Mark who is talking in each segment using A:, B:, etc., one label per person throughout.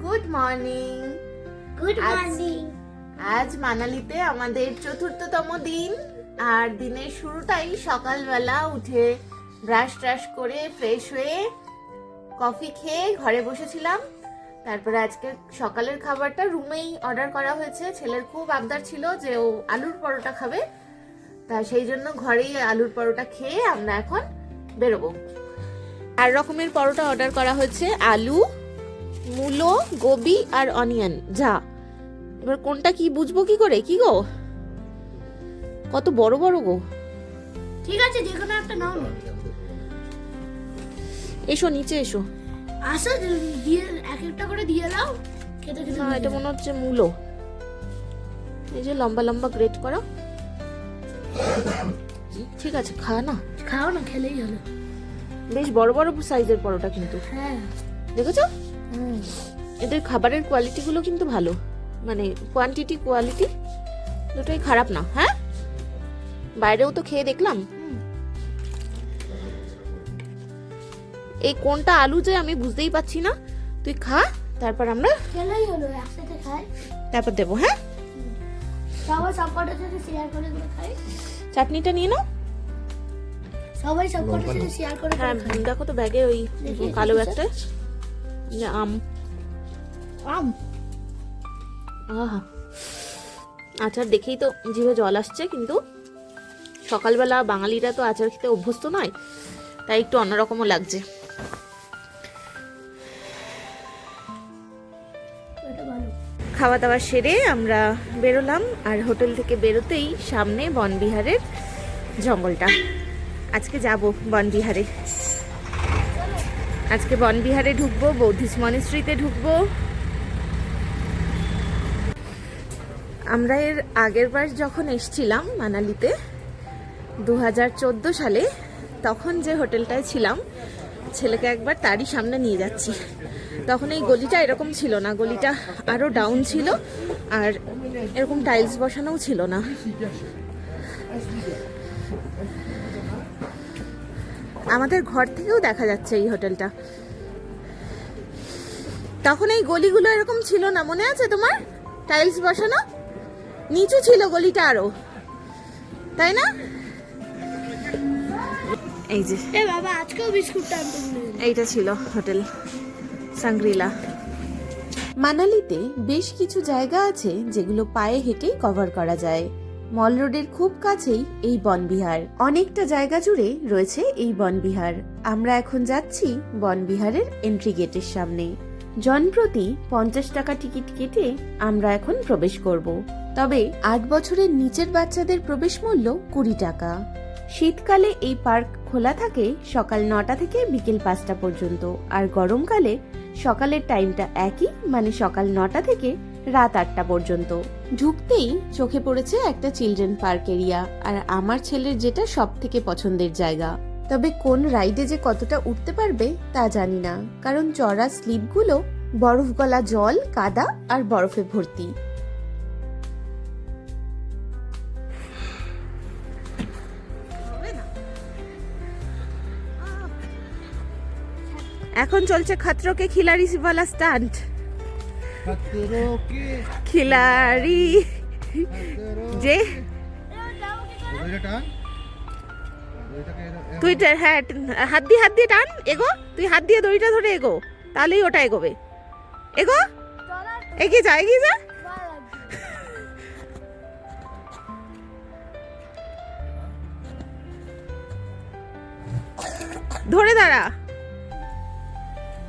A: Good morning.
B: Good morning.
A: আজ মানালিতে আমাদের চতুর্থতম দিন, আর দিনের শুরুটাই সকালবেলা উঠে ব্রাশ ট্রাশ করে ফ্রেশ হয়ে কফি খেয়ে ঘরে বসেছিলাম। তারপরে আজকে সকালের খাবারটা রুমেই অর্ডার করা হয়েছে। ছেলের খুব আবদার ছিল যে ও আলুর পরোটা খাবে, তা সেই জন্য ঘরেই আলুর পরোটা খেয়ে আমরা এখন বেরোবো। 4 রকমের পরোটা অর্ডার করা হয়েছে, আলু, মূলো, গোবি আর অনিয়ন। যা এবার কোনটা কি বুঝবো কি করে? কি গো, কত বড় বড় গো।
B: ঠিক আছে, যে কোনো একটা নাও না।
A: এসো নিচে এসো।
B: আসো, দিয়ে এক একটা করে দিয়ে দাও। খেতে খেতে
A: না, এটা মনে হচ্ছে মূলো। এই যে লম্বা লম্বা গ্রেট করা। ঠিক আছে, খা না।
B: খাও না, খেলেই হলো।
A: বেশ বড় বড় সাইজের পরোটা কিন্তু।
B: হ্যাঁ,
A: দেখেছো? এদের খাবারের কোয়ালিটি গুলো কিন্তু ভালো, মানে কোয়ান্টিটি কোয়ালিটি দুটোই খারাপ না। হ্যাঁ, বাইরেও তো খেয়ে দেখলাম। এই কোনটা আলু যে আমি বুঝতেই পাচ্ছি না। তুই খা, তারপর আমরা
B: খেলেই হলো, একসাথে খাই।
A: তারপর দেবো। হ্যাঁ,
B: সবাই সবকটার সাথে শেয়ার করে খাই।
A: চাটনিটা নিয়ে নাও।
B: সবাই সবকটার সাথে শেয়ার করে
A: হ্যাঁ,
B: খাই।
A: দেখো তো ব্যাগে ওই কালো ব্যাগটা, আম।
B: আম,
A: আহা, আচার দেখেই তো জিভে জল আসছে। কিন্তু সকালবেলা বাঙালিরা তো আচার খেতে অভ্যস্ত নয়, তাই একটু অন্যরকমও লাগছে।
B: এটা ভালো।
A: খাওয়া দাওয়া সেরে আমরা বেরোলাম, আর হোটেল থেকে বেরোতেই সামনে বনবিহারের জঙ্গলটা। আজকে যাব বনবিহারে। আজকে বনবিহারে ঢুকবো, বৌদ্ধিস্ট মনিস্ট্রিতে ঢুকবো। আমরা এর আগের বার যখন এসছিলাম মানালিতে 2014 সালে, তখন যে হোটেলটায় ছিলাম, ছেলেকে একবার তারই সামনে নিয়ে যাচ্ছি। তখন এই গলিটা এরকম ছিল না, গলিটা আরো ডাউন ছিল, আর এরকম টাইলস বসানোও ছিল না। আমাদের ঘর থেকেও দেখা যাচ্ছে এই হোটেলটা। তখন এই গলিগুলো এরকম ছিল না, মনে আছে তোমার? টাইলস বসানো, নিচু ছিল গলিটা আরো, তাই না? এই যে
B: এ বাবা, আজকেও বিস্কুটটা আনতে ভুলে গেছি।
A: এইটা ছিল হোটেল সাংগ্রিলা। মানালিতে বেশ কিছু জায়গা আছে যেগুলো পায়ে হেঁটেই কভার করা যায়। মল রোডের খুব কাছেই এই বনবিহার। অনেকটা জায়গা জুড়ে রয়েছে এই বনবিহার। আমরা এখন যাচ্ছি বনবিহারের এন্ট্রি গেটের সামনে। জনপ্রতি 50 টাকা টিকিট কেটে আমরা এখন প্রবেশ করব। তবে 8 বছরের নিচের বাচ্চাদের প্রবেশ মূল্য 20 টাকা। শীতকালে এই পার্ক খোলা থাকে সকাল 9টা থেকে বিকেল 5টা পর্যন্ত, আর গরমকালে সকালের টাইমটা একই, মানে সকাল 9টা থেকে রাত 8টা পর্যন্ত। ঢুকতেই চোখে পড়েছে একটা চিলড্রেন পার্ক এরিয়া, আর আমার ছেলের যেটা সব থেকে পছন্দের জায়গা। তবে কোন রাইডে যে কতটা উঠতে পারবে তা জানি না, কারণ চড়া স্লিপগুলো বরফ গলা জল, কাদা আর বরফে ভর্তি। এখন চলছে খতরোকে খিলাড়ি ওয়ালা স্টান্ট। খিলাড়ি যে তুই হ্যাঁ, হাত দিয়ে টান, এগো। তুই হাত দিয়ে দড়িটা ধরে এগো, তাহলেই ওটা এগোবে। এগো, এগিয়ে যা, এগিয়ে যা। ধরে দাঁড়া।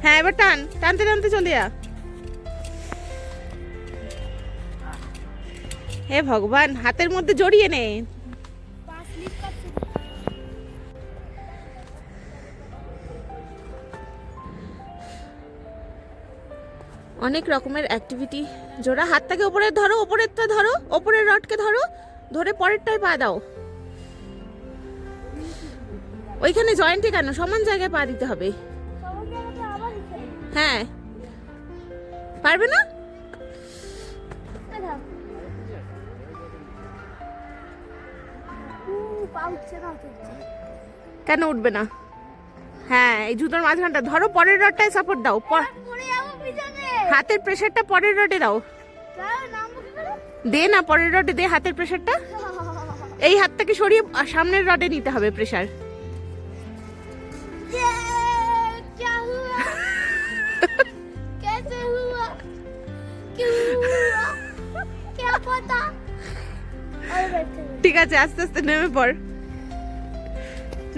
A: হ্যাঁ, এবার টান, টানতে টানতে চলে যা। হে ভগবান, হাতের মধ্যে জড়িয়ে নে। অনেক রকমের অ্যাক্টিভিটি। জোড়া হাতটাকে উপরে ধরো, উপরেরটা ধরো, উপরের রডকে ধরো, ধরে পরেরটায় পা দাও। ওইখানে জয়েন্টে কেন, সমান জায়গায় পা দিতে হবে। হ্যাঁ, পারবে না? কেন উঠবে না? হ্যাঁ, এই জুতোর মাঝখানটা ধরো, পরের রডটায় সাপোর্ট দাও। হাতের প্রেসারটা পরের রডে দাও। দে না, পরের রডে দে হাতের প্রেসারটা। এই হাতটাকে সরিয়ে সামনের রডে নিতে হবে প্রেসার।
B: क्या हुआ? कैसे हुआ? क्यों हुआ? क्या पता? और बैठे
A: ঠিক আছে, আস্তে আস্তে নেমে পড়।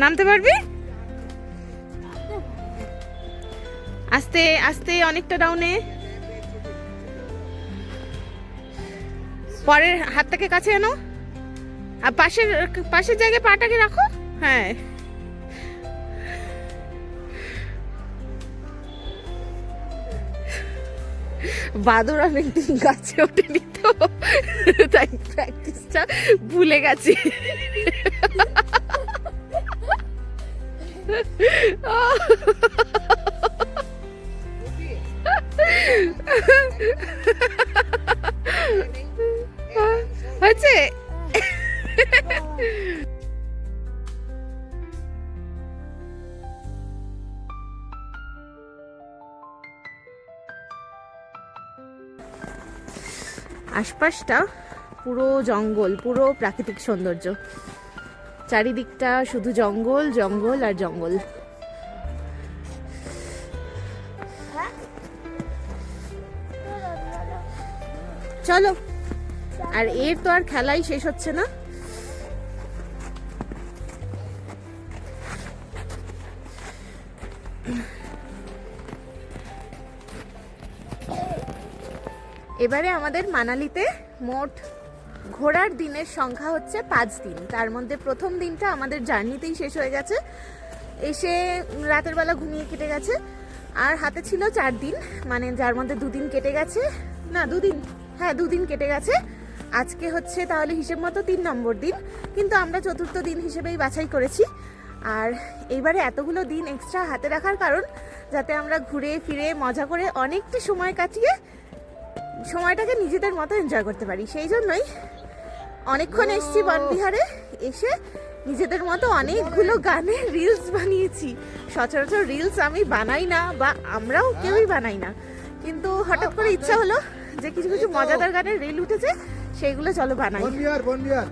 A: নামতে পারবি? আস্তে আস্তে, অনেকটা ডাউনে। পরের হাতটাকে কাছে আনো, আর পাশের জায়গায় পাটাকে রাখো। হ্যাঁ, বাদর অনেকদিন গাছে ওঠেনি তো, তাই প্র্যাকটিসটা ভুলে গেছি। হয়েছে? আশপাশটা পুরো জঙ্গল, পুরো প্রাকৃতিক সৌন্দর্য। চারিদিকটা শুধু জঙ্গল জঙ্গল আর জঙ্গল। চলো, আর এর তো আর খেলাই শেষ হচ্ছে না। এবারে আমাদের মানালিতে মোট ঘোরার দিনের সংখ্যা হচ্ছে 5 দিন। তার মধ্যে প্রথম দিনটা আমাদের জার্নিতেই শেষ হয়ে গেছে, এসে রাতের বেলা ঘুমিয়ে কেটে গেছে। আর হাতে ছিল 4 দিন, মানে যার মধ্যে 2 দিন কেটে গেছে, না 2 দিন, হ্যাঁ 2 দিন কেটে গেছে। আজকে হচ্ছে তাহলে হিসেব মতো 3 নম্বর দিন, কিন্তু আমরা চতুর্থ দিন হিসেবেই বাছাই করেছি। আর এইবারে এতগুলো দিন এক্সট্রা হাতে রাখার কারণ যাতে আমরা ঘুরে ফিরে মজা করে অনেকটা সময় কাটিয়ে সময়টাকে নিজেদের মতো এনজয় করতে পারি। সেই জন্যই অনেকক্ষণ এসেছি বনবিহারে, এসে নিজেদের মতো অনেকগুলো গানের রিলস বানিয়েছি। সচরাচর রিলস আমি বানাই না, বা আমরাও কেউই বানাই না, কিন্তু হঠাৎ করে ইচ্ছা হলো যে কিছু কিছু মজাদার গানের রিল উঠেছে, সেইগুলো চলো বানাই।
C: বনবিহার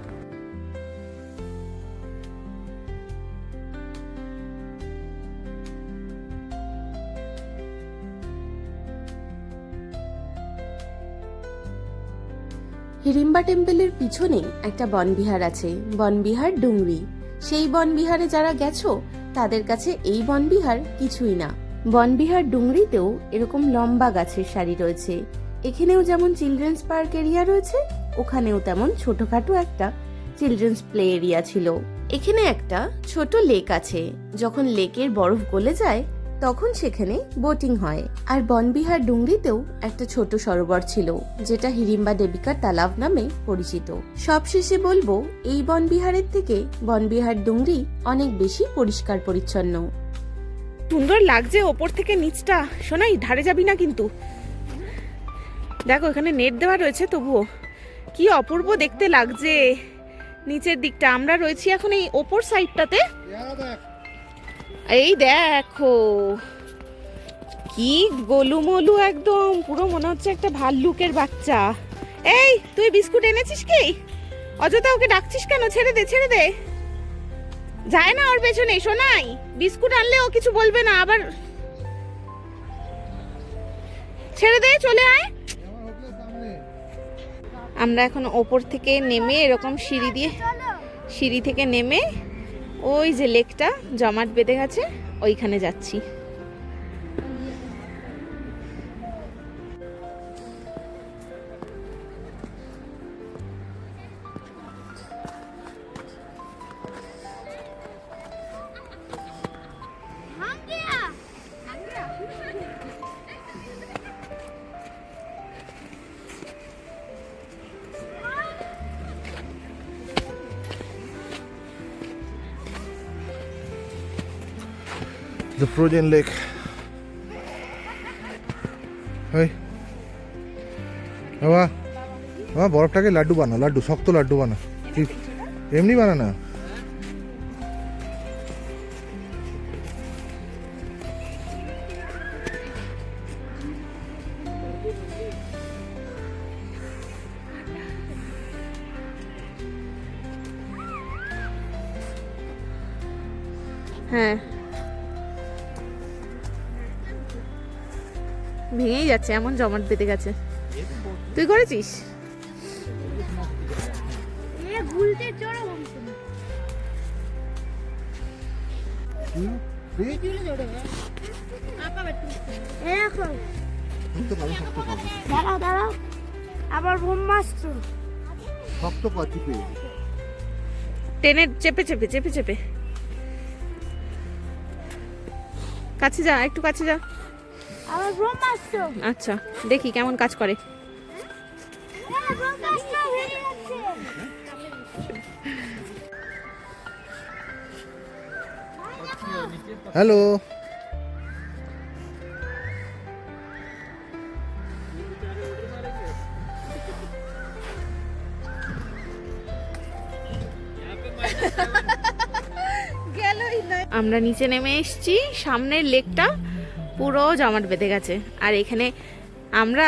A: হিড়িম্বা টেম্পলের পিছনে একটা বনবিহার আছে, বনবিহার ডুংরি। সেই বনবিহারে যারা গেছো তাদের কাছে এই বনবিহার কিছুই না। বনবিহার ডুংরিতেও এরকম লম্বা গাছের সারি রয়েছে। এখানেও যেমন চিলড্রেন্স পার্ক এরিয়া রয়েছে, ওখানেও তেমন ছোটখাটো একটা চিলড্রেন্স প্লে এরিয়া ছিল। এখানে একটা ছোট লেক আছে, যখন লেকের বরফ গলে যায় তখন সেখানে বোটিং হয়। আর বনবিহার ডুংরিতেও একটা ছোট সরোবর ছিল, যেটা হিড়িম্বা দেবিকা তালাব নামে পরিচিত। সবশেষে বলবো, এই বনবিহারের থেকে বনবিহার ডুংরি অনেক বেশি পরিষ্কার পরিচ্ছন্ন। সুন্দর লাগছে ওপর থেকে নিচটা। শোনাই, ধারে যাবি না কিন্তু। দেখো এখানে নেট দেওয়া রয়েছে, তবুও কি অপূর্ব দেখতে লাগছে নিচের দিকটা। আমরা রয়েছি এখন এই ওপর সাইডটাতে। এই দেখো কি গোলুমলু, একদম পুরো মনে হচ্ছে একটা ভাল্লুকের বাচ্চা। এই তুই বিস্কুট এনেছিস কি? অযথা ওকে ডাকছিস কেন? ছেড়ে দে, ছেড়ে দে, যায় না ওর পেছনে। শোনাই, বিস্কুট আনলে ও কিছু বলবে না, আবার ছেড়ে দে, চলে আয়। আমরা এখন ওপর থেকে নেমে এরকম সিঁড়ি থেকে নেমে ওই যে লেকটা জমাট বেঁধে গেছে ওইখানে যাচ্ছি।
C: The frozen lake. Hey. বাবা বাবা, বরফটাকে লাড্ডু বানা, লাড্ডু, শক্ত লাড্ডু বানা। ঠিক এমনি বানা না।
A: হ্যাঁ, ভেঙেই যাচ্ছে, এমন জমাট বেঁধে গেছে। তুই করেছিস?
B: এ গুলতে চড়া ভাঙছে না। এ দেখো, দাঁড়াও দাঁড়াও, আবার ব্রহ্মাস্ত্র।
C: শক্ত পাচ্ছি পেয়ে
A: টেনে চেপে চেপে চেপে চেপে কাছে যা, একটু কাছে যা।
B: আবার ব্রহ্মাস্ত্র।
A: আচ্ছা, দেখি কেমন কাজ করে।
B: ব্রহ্মাস্ত্র ভেঙে যাচ্ছে।
C: হ্যালো।
A: আমরা নিচে নেমে এসেছি, সামনের লেকটা পুরো জমাট বেঁধে গেছে। আর এখানে আমরা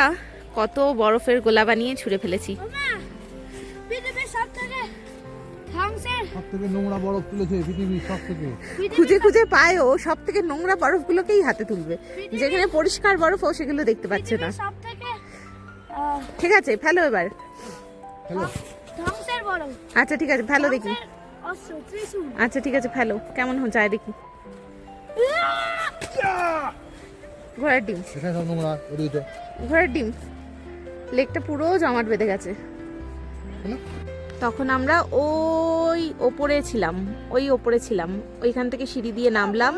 A: কত বরফের গোলা বানিয়ে ছুঁড়ে ফেলেছি।
B: মামা, পৃথিবীর সবথেকে ধ্বংসের
C: সব থেকে নোংরা বরফ তুলেছে পৃথিবীর সব থেকে।
A: খুঁজে খুঁজে পায় ও সব থেকে নোংরা বরফগুলোকেই হাতে তুলবে, যেখানে পরিষ্কার বরফ ও সেগুলো দেখতে পাচ্ছে না।
B: সবথেকে
A: ঠিক আছে, ফেলো এবার।
C: হ্যালো।
B: ধ্বংসের বড়
A: আচ্ছা ঠিক আছে, ফেলো দেখি।
B: অস্ত্র ত্রিশূল।
A: আচ্ছা ঠিক আছে, ফেলো। কেমন যায় দেখি। ঘোড়ার ডিম,
C: এখানে সব নোংরা ওদিকে।
A: ঘোড়ার ডিম। লেকটা পুরো জমাট বেঁধে গেছে।
C: হ্যালো।
A: তখন আমরা ওই ওপরে ছিলাম, ওইখান থেকে সিঁড়ি দিয়ে নামলাম,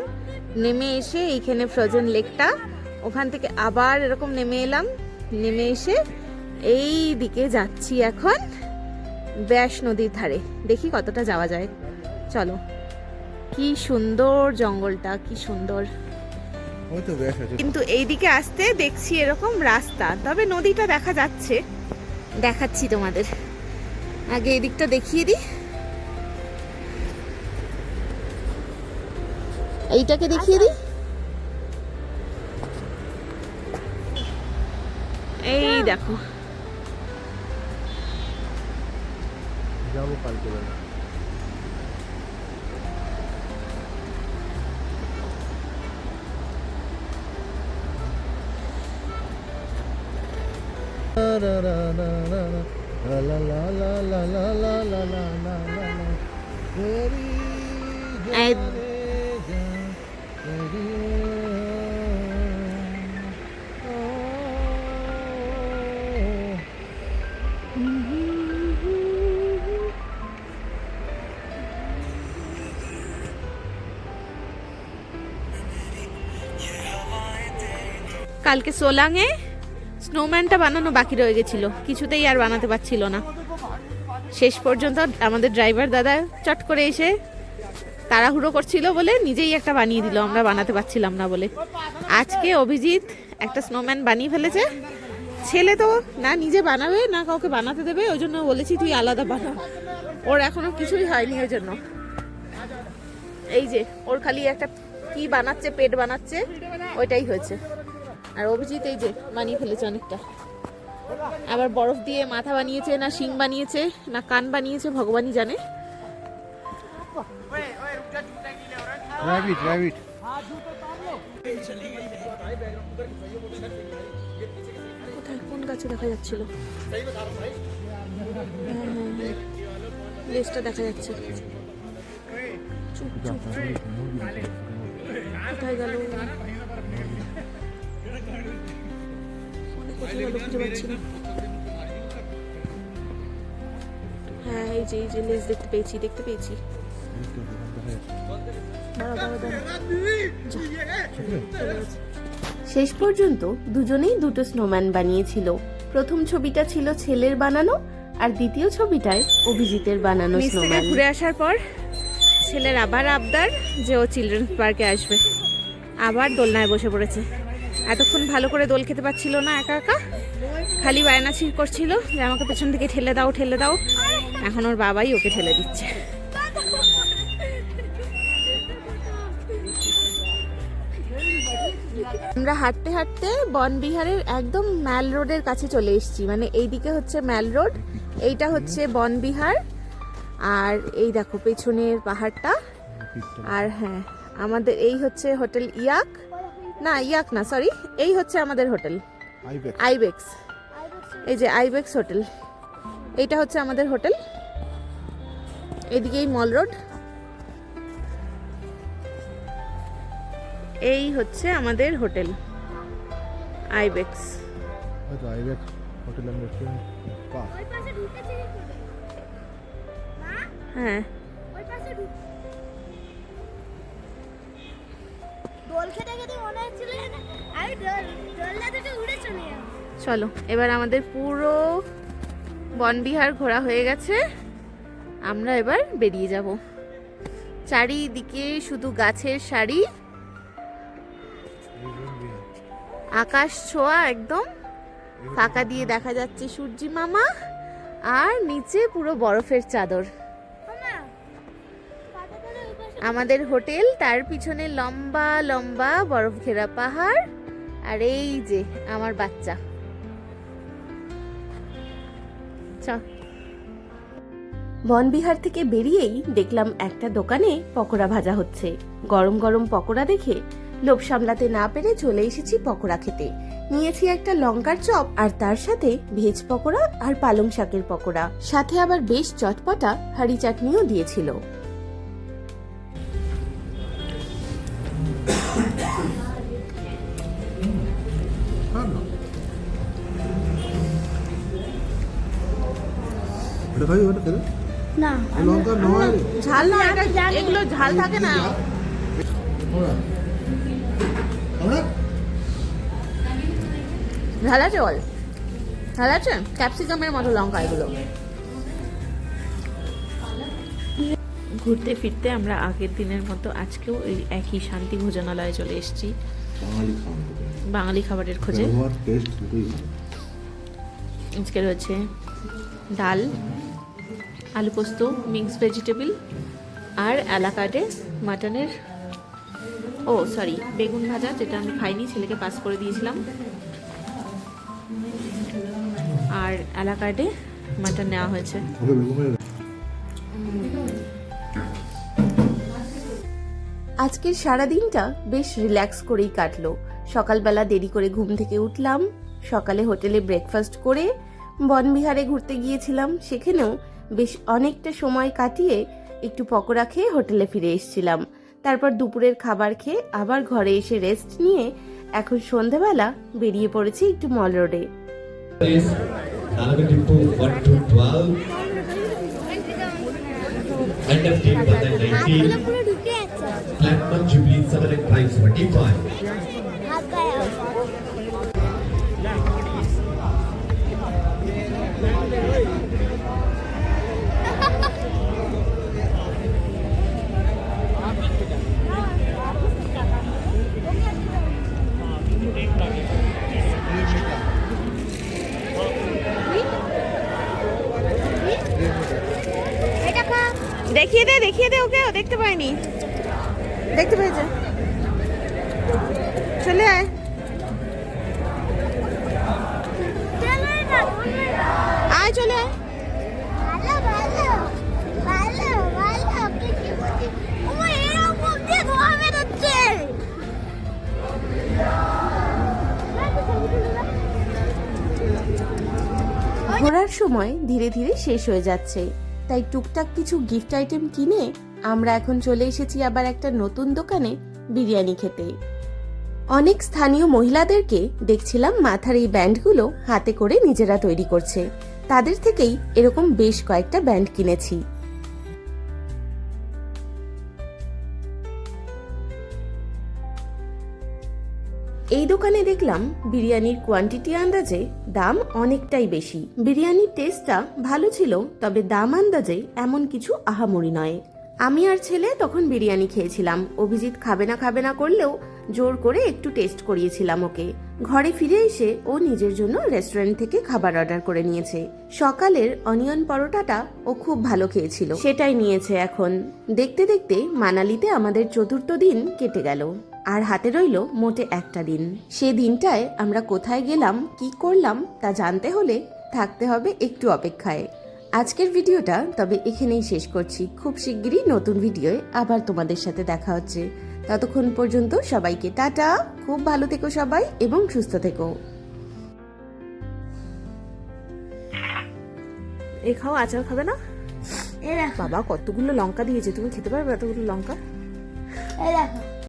A: নেমে এসে এইখানে ফ্রোজেন লেকটা, ওখান থেকে আবার এরকম নেমে এলাম, নেমে এসে এই দিকে যাচ্ছি এখন ব্যাস নদীর ধারে। দেখি কতটা যাওয়া যায়, চলো। কি সুন্দর জঙ্গলটা, কি সুন্দর।
C: ওই তো ব্যাস আছে।
A: কিন্তু এই দিকে আসতে দেখছি এরকম রাস্তা, তবে নদীটা দেখা যাচ্ছে, দেখাচ্ছি তোমাদের। আগে এই দিকটা দেখিয়ে দিই, এইটাকে দেখিয়ে দিই। এই দেখো,
C: যাবো কালকে বেলা।
A: কালকে সোলাংয়ে স্নোম্যানটা বানানো বাকি রয়ে গেছিল, কিছুতেই আর বানাতে পারছিল না। শেষ পর্যন্ত আমাদের ড্রাইভার দাদা চট করে এসে তাড়াহুড়ো করছিল বলে নিজেই একটা বানিয়ে দিল, আমরা বানাতে পারছিলাম না বলে। আজকে অভিজিৎ একটা স্নোম্যান বানিয়ে ফেলেছে। ছেলে তো না নিজে বানাবে না কাউকে বানাতে দেবে, ওই জন্য বলেছি তুই আলাদা বানা। ওর এখনো কিছুই হয়নি, ওই জন্য এই যে ওর খালি একটা কি বানাচ্ছে, পেট বানাচ্ছে, ওইটাই হয়েছে। আর অভিজিৎ এই যে বানিয়ে ফেলেছে অনেকটা। আবার বরফ দিয়ে মাথা বানিয়েছে, না শিং বানিয়েছে, না কান বানিয়েছে, ভগবানই জানে।
C: Rabbit rabbit.
A: কোথায়, কোন গাছে দেখা যাচ্ছিল? লেজটা দেখা যাচ্ছে। চুপ চুপ, কোথায় গেল? কোথায় গেল খুঁজে পাচ্ছি না। হ্যাঁ এই যে লেজ দেখতে পেয়েছি। শেষ পর্যন্ত দুজনেই দুটো স্নোম্যান বানিয়েছিল। প্রথম ছবিটা ছিল ছেলের বানানো, আর দ্বিতীয় ছবিটায় অভিজিতের বানানো স্নোম্যান। ঘুরে আসার পর ছেলের আবার আবদার যে ও চিলড্রেন্স পার্কে আসবে, আবার দোলনায় বসে পড়েছে। এতক্ষণ ভালো করে দোল খেতে পারছিল না, একা একা খালি বায়নাছি করছিল যে আমাকে পেছন থেকে ঠেলে দাও। এখন ওর বাবাই ওকে ঠেলে দিচ্ছে। আমরা হাঁটতে হাঁটতে বনবিহারের একদম ম্যাল রোডের কাছে চলে এসেছি। মানে এইদিকে হচ্ছে ম্যাল রোড, এইটা হচ্ছে বনবিহার। আর এই দেখো পেছনের পাহাড়টা, আর হ্যাঁ আমাদের এই হচ্ছে হোটেল ইয়াক, না ইয়াক না, সরি, এই হচ্ছে আমাদের হোটেল আইবেক্স। এই যে আইবেক্স হোটেল, এইটা হচ্ছে আমাদের হোটেল। এদিকেই মল রোড, এই হচ্ছে আমাদের hotel Ibex.
C: Ibex hotel and restaurant.
B: ওই পাশে ঢুকেছে কি করে? মা,
A: হ্যাঁ,
B: ওই পাশে দোল খেতে খেতে মনে হচ্ছিল না আমি দোলনা থেকে উড়ে চলে যাব।
A: চলো এবার আমাদের পুরো বনবিহার ঘোরা হয়ে গেছে, আমরা এবার বেরিয়ে যাব। চারিদিকে শুধু গাছের সারি, আকাশ ছোঁয়া একদম, ফাঁকা দিয়ে দেখা যাচ্ছে সূর্যি মামা, আর নিচে পুরো বরফের চাদর।
B: মামা, কাটা করে ওই পাশে
A: আমাদের হোটেল, তার পিছনে লম্বা লম্বা বরফ ঘেরা পাহাড়, আর এই যে আমার বাচ্চা। বনবিহার থেকে বেরিয়েই দেখলাম একটা দোকানে পকোড়া ভাজা হচ্ছে। গরম গরম পকোড়া দেখে লোভ সামলাতে না পেরে চলে এসেছি পকোড়া খেতে। নিয়েছি একটা লঙ্কার চপ, আর তার সাথে ভেজ পকোড়া আর পালং শাকের পকোড়া, সাথে আবার বেশ চটপটা হাঁড়ি চাটনিও দিয়েছিল।
B: না
C: লঙ্কা নয়,
A: ঝাল না, এগুলো ঝাল থাকে না। ঝাল আছে বল, ঝাল আছে, ক্যাপসিকামের মতো লঙ্কা এগুলো। ঘুরতে ফিরতে আমরা আগের দিনের মতো আজকেও এই একই শান্তি ভোজনালয়ে চলে এসেছি বাঙালি খাবারের খোঁজে। আজকে রয়েছে ডাল, আলু পোস্ত, মিক্স ভেজিটেবল, আর এলাকাটে মাটনের, ও সরি, বেগুন ভাজা, যেটা আমি খাইনি, ছেলেকে পাস করে দিয়েছিলাম, আর এলাকাটে মাটন নেওয়া হয়েছে। আজকের সারা দিনটা বেশ রিল্যাক্স করেই কাটলো। সকালবেলা দেরি করে ঘুম থেকে উঠলাম, সকালে হোটেলে ব্রেকফাস্ট করে বনবিহারে ঘুরতে গিয়েছিলাম, সেখানেও বেশ অনেকটা সময় কাটিয়ে একটু পকোড়া খেয়ে হোটেলে ফিরে এসেছিলাম। তারপর দুপুরের খাবার খেয়ে আবার ঘরে এসে রেস্ট নিয়ে এখন সন্ধ্যাবেলা বেরিয়ে পড়েছি একটু মল রোডে।
B: পুরো ঢুকে আছে হাত গায়ে এটা খা।
A: দেখিয়ে দে ওকে, ও দেখতে পায়নি, দেখতে পেয়েছে, চলে আয়।
B: চলে না,
A: আয় চলে আয়।
B: ভালো ভালো ভালো ভালো কি বলছিস? ওমা এরকম দিয়ে ধোয়া বেরোচ্ছে।
A: ঘোরার সময় ধীরে ধীরে শেষ হয়ে যাচ্ছে, তাই টুকটাক কিছু গিফট আইটেম কিনে আমরা এখন চলে এসেছি আবার একটা নতুন দোকানে বিরিয়ানি খেতে। অনেক স্থানীয় মহিলাদেরকে দেখছিলাম মাথার এই ব্যান্ডগুলো হাতে করে নিজেরা তৈরি করছে, তাদের থেকেই এরকম বেশ কয়েকটা ব্যান্ড কিনেছি। এই দোকানে দেখলাম বিরিয়ানির কোয়ান্টিটি আন্দাজে দাম অনেকটাই বেশি। বিরিয়ানির টেস্টটা ভালো ছিল, তবে দাম আন্দাজে এমন কিছু আহামরি নয়। আমি আর ছেলে তখন বিরিয়ানি খেয়েছিলাম, অভিজিৎ খাবে না করলেও জোর করে একটু টেস্ট করিয়েছিলাম ওকে। ঘরে ফিরে এসে ও নিজের জন্য রেস্টুরেন্ট থেকে খাবার অর্ডার করে নিয়েছে। সকালের অনিয়ন পরোটাটা ও খুব ভালো খেয়েছিল, সেটাই নিয়েছে এখন। দেখতে দেখতে মানালিতে আমাদের 4র্থ দিন কেটে গেল, আর হাতে রইল মোটে একটা দিন। সে দিনটায় আমরা কোথায় গেলাম, কি করলাম তা জানতে হলে থাকতে হবে একটু অপেক্ষায়। আজকের ভিডিওটা তবে এখানেই শেষ করছি। খুব শিগগিরই নতুন ভিডিওয় আবার তোমাদের সাথে দেখা হচ্ছে। ততক্ষণ পর্যন্ত সবাইকে টাটা, খুব ভালো থেকো সবাই এবং সুস্থ থেকো। এই খাও, আচার খাবে না?
B: এই দেখো,
A: বাবা কতগুলো লঙ্কা দিয়েছে, তুমি খেতে পারবে এতগুলো লঙ্কা?
B: এই দেখো।